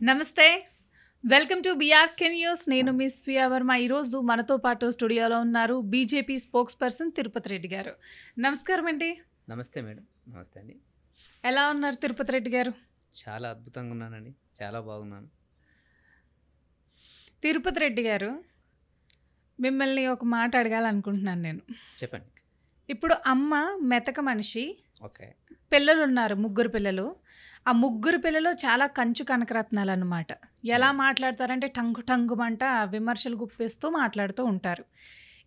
నమస్తే. Welcome to BRK news. నేను miss Priya Varma. ఈరోజు మనతో పాటు స్టూడియోలో ఉన్నారు BJP spokes person Tirupati Reddy గారు. నమస్కారం అండి. నమస్తే మేడం. నమస్తే అండి. ఎలా ఉన్నారు తిరుపతి రెడ్డి గారు? చాలా అద్భుతంగా ఉన్నానండి. చాలా బాగున్నాను. తిరుపతి రెడ్డి గారు, మిమ్మల్ని ఒక మాట అడగాలనుకుంటున్నాను నేను. చెప్పండి. ఇప్పుడు అమ్మ మెతక మనిషి, ఓకే. పిల్లలు ఉన్నారు, 3 పిల్లలు. ఆ 3 పిల్లలు చాలా కంచు కనకరత్నాలు అన్నమాట. ఎలా మాట్లాడతారంటే టంగు టంగుమంట విమర్శలు గుప్పిస్తూ మాట్లాడుతూ ఉంటారు.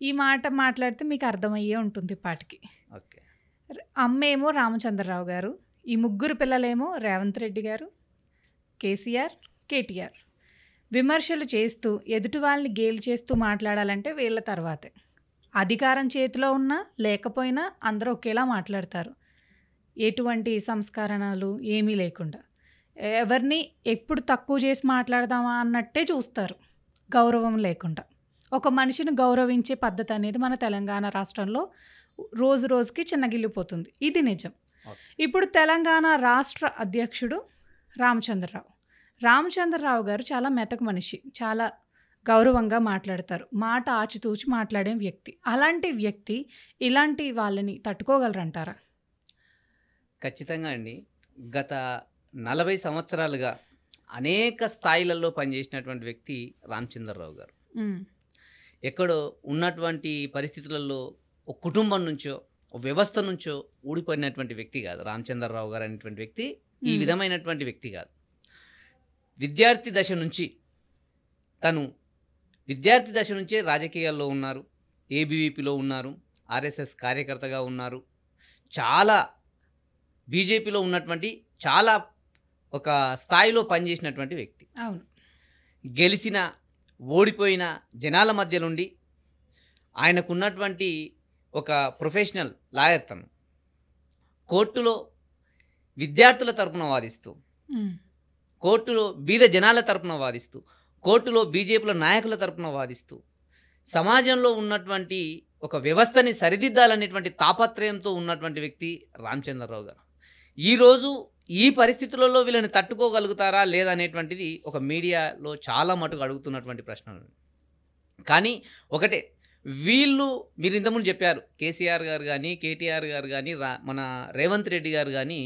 ఈ మాట మాట్లాడితే మీకు అర్థమయ్యే ఉంటుంది పాటికి. ఓకే. అమ్మేమో రామచంద్రరావు గారు, ఈ 3 పిల్లలేమో రేవంత్ రెడ్డి గారు, కేసీఆర్, కేటీఆర్. విమర్శలు చేస్తూ ఎదుటి వాళ్ళని గేలి చేస్తూ మాట్లాడాలంటే వీళ్ళ తర్వాతే. అధికారం చేతిలో ఉన్నా లేకపోయినా అందరూ ఒకేలా మాట్లాడతారు, ఎటువంటి సంస్కరణలు ఏమీ లేకుండా. ఎవరిని ఎప్పుడు తక్కువ చేసి మాట్లాడదామా అన్నట్టే చూస్తారు, గౌరవం లేకుండా. ఒక మనిషిని గౌరవించే పద్ధతి అనేది మన తెలంగాణ రాష్ట్రంలో రోజు రోజుకి చిన్నగిల్లిపోతుంది. ఇది నిజం. ఇప్పుడు తెలంగాణ రాష్ట్ర అధ్యక్షుడు రామచంద్రరావు గారు చాలా మెతక మనిషి, చాలా గౌరవంగా మాట్లాడతారు, మాట ఆచితూచి మాట్లాడే వ్యక్తి. అలాంటి వ్యక్తి ఇలాంటి వాళ్ళని తట్టుకోగలరంటారా? ఖచ్చితంగా అండి. గత 40 సంవత్సరాలుగా అనేక స్థాయిలలో పనిచేసినటువంటి వ్యక్తి రామచంద్రరావు గారు. ఎక్కడో ఉన్నటువంటి పరిస్థితులలో ఒక కుటుంబం నుంచో ఒక వ్యవస్థ నుంచో ఊడిపోయినటువంటి వ్యక్తి కాదు రామచంద్రరావు గారు అనేటువంటి వ్యక్తి. ఈ విధమైనటువంటి వ్యక్తి కాదు. విద్యార్థి దశ నుంచే రాజకీయాల్లో ఉన్నారు, ఏబీవీపీలో ఉన్నారు, ఆర్ఎస్ఎస్ కార్యకర్తగా ఉన్నారు. చాలా బీజేపీలో ఉన్నటువంటి చాలా ఒక స్థాయిలో పనిచేసినటువంటి వ్యక్తి. అవును. గెలిచిన ఓడిపోయిన జనాల మధ్య నుండి ఆయనకున్నటువంటి ఒక ప్రొఫెషనల్ లాయర్. తను కోర్టులో విద్యార్థుల తరపున వాదిస్తూ, కోర్టులో బీద జనాల తరపున వాదిస్తూ, కోర్టులో బీజేపీల నాయకుల తరపున వాదిస్తూ, సమాజంలో ఉన్నటువంటి ఒక వ్యవస్థని సరిదిద్దాలనేటువంటి తాపత్రయంతో ఉన్నటువంటి వ్యక్తి రామచంద్రరావు గారు. ఈరోజు ఈ పరిస్థితులలో వీళ్ళని తట్టుకోగలుగుతారా లేదా అనేటువంటిది ఒక మీడియాలో చాలా మటుకు అడుగుతున్నటువంటి ప్రశ్నలు. కానీ ఒకటే, మీరు ఇంతకుముందు చెప్పారు, కేసీఆర్ గారు కానీ, కేటీఆర్ గారు కానీ, మన రేవంత్ రెడ్డి గారు కానీ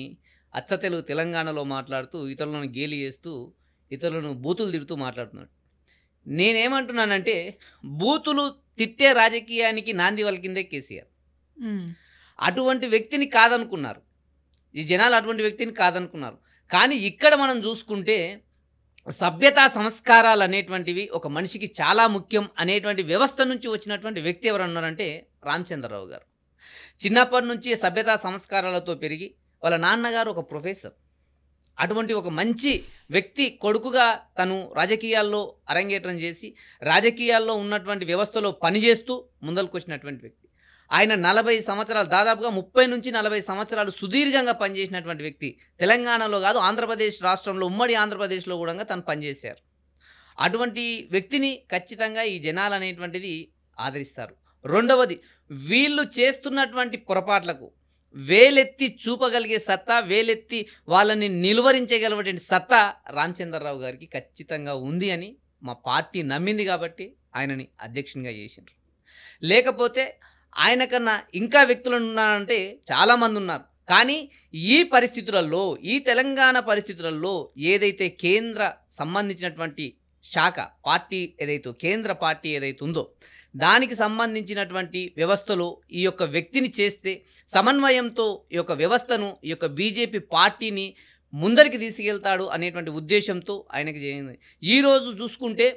అచ్చ తెలుగు తెలంగాణలో మాట్లాడుతూ ఇతరులను గేలి చేస్తూ ఇతరులను బూతులు తిడుతూ మాట్లాడుతున్నాడు. నేనేమంటున్నానంటే, బూతులు తిట్టే రాజకీయానికి నాంది వలికిందే కేసీఆర్. అటువంటి వ్యక్తిని కాదనుకున్నారు ఈ జనాలు, అటువంటి వ్యక్తిని కాదనుకున్నారు. కానీ ఇక్కడ మనం చూసుకుంటే సభ్యతా సంస్కారాలు అనేటువంటివి ఒక మనిషికి చాలా ముఖ్యం అనేటువంటి వ్యవస్థ నుంచి వచ్చినటువంటి వ్యక్తి ఎవరన్నారంటే రామచంద్రరావు గారు. చిన్నప్పటి నుంచి సభ్యతా సంస్కారాలతో పెరిగి వాళ్ళ నాన్నగారు ఒక ప్రొఫెసర్. అటువంటి ఒక మంచి వ్యక్తి కొడుకుగా తను రాజకీయాల్లో అరంగేట్రం చేసి రాజకీయాల్లో ఉన్నటువంటి వ్యవస్థలో పనిచేస్తూ ముందరకు వచ్చినటువంటి వ్యక్తి. ఆయన 40 సంవత్సరాలు, దాదాపుగా 30 నుంచి 40 సంవత్సరాలు సుదీర్ఘంగా పనిచేసినటువంటి వ్యక్తి. తెలంగాణలో కాదు, ఆంధ్రప్రదేశ్ రాష్ట్రంలో, ఉమ్మడి ఆంధ్రప్రదేశ్లో కూడా తను పనిచేశారు. అటువంటి వ్యక్తిని ఖచ్చితంగా ఈ జనాలు అనేటువంటిది ఆదరిస్తారు. రెండవది, వీళ్ళు చేస్తున్నటువంటి పొరపాట్లకు వేలెత్తి చూపగలిగే సత్తా, వేలెత్తి వాళ్ళని నిలువరించగలిగేటువంటి సత్తా రామచంద్రరావు గారికి ఖచ్చితంగా ఉంది అని మా పార్టీ నమ్మింది కాబట్టి ఆయనని అధ్యక్షునిగా చేసిండ్రు. లేకపోతే ఆయన కన్నా ఇంకా వ్యక్తులు ఉన్నారంటే చాలామంది ఉన్నారు. కానీ ఈ పరిస్థితులలో, ఈ తెలంగాణ పరిస్థితులలో ఏదైతే కేంద్ర సంబంధించినటువంటి శాఖ పార్టీ ఏదైతే కేంద్ర పార్టీ ఏదైతే ఉందో దానికి సంబంధించినటువంటి వ్యవస్థలో ఈ యొక్క వ్యక్తిని చేస్తే సమన్వయంతో ఈ యొక్క వ్యవస్థను, ఈ యొక్క బీజేపీ పార్టీని ముందరికి తీసుకెళ్తాడు అనేటువంటి ఉద్దేశంతో ఆయనకి చేయండి. ఈరోజు చూసుకుంటే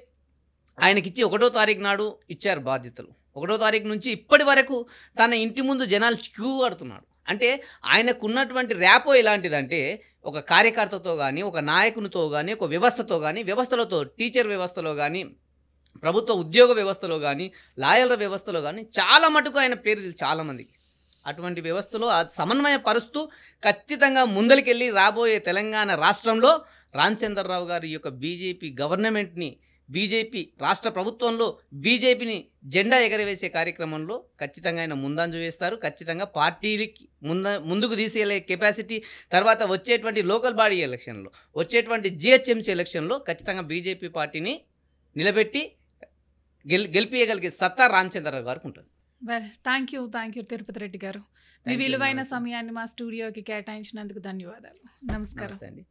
ఆయనకిచ్చి 1వ తారీఖు నాడు ఇచ్చారు బాధ్యతలు. 1వ తారీఖు నుంచి ఇప్పటి వరకు తన ఇంటి ముందు జనాలు క్యూ కడుతున్నాడు. అంటే ఆయనకున్నటువంటి ర్యాపో ఎలాంటిదంటే, ఒక కార్యకర్తతో కానీ, ఒక నాయకునితో కానీ, ఒక వ్యవస్థతో కానీ, వ్యవస్థలతో టీచర్ వ్యవస్థలో కానీ, ప్రభుత్వ ఉద్యోగ వ్యవస్థలో కానీ, లాయర్ల వ్యవస్థలో కానీ చాలా మటుకు ఆయన పేరు తెలుసు చాలామందికి. అటువంటి వ్యవస్థలో సమన్వయపరుస్తూ ఖచ్చితంగా ముందరికెళ్ళి రాబోయే తెలంగాణ రాష్ట్రంలో రామచంద్రరావు గారు ఈ యొక్క బీజేపీ గవర్నమెంట్ని బీజేపీ రాష్ట్ర ప్రభుత్వంలో బీజేపీని జెండా ఎగరవేసే కార్యక్రమంలో ఖచ్చితంగా ఆయన ముందంజ వేస్తారు. ఖచ్చితంగా పార్టీలకి ముందుకు తీసేలే కెపాసిటీ, తర్వాత వచ్చేటువంటి లోకల్ బాడీ ఎలక్షన్లో, వచ్చేటువంటి జిహెచ్ఎంసీ ఎలక్షన్లో ఖచ్చితంగా బీజేపీ పార్టీని నిలబెట్టి గెలిపియగలిగే సత్తా రామచంద్రరావు గారికి ఉంటుంది. Well, thank you Tirupati Reddy గారు. మీ విలువైన సమయాన్ని మా స్టూడియోకి కేటాయించినందుకు ధన్యవాదాలు. నమస్కారం. నమస్తే అండి.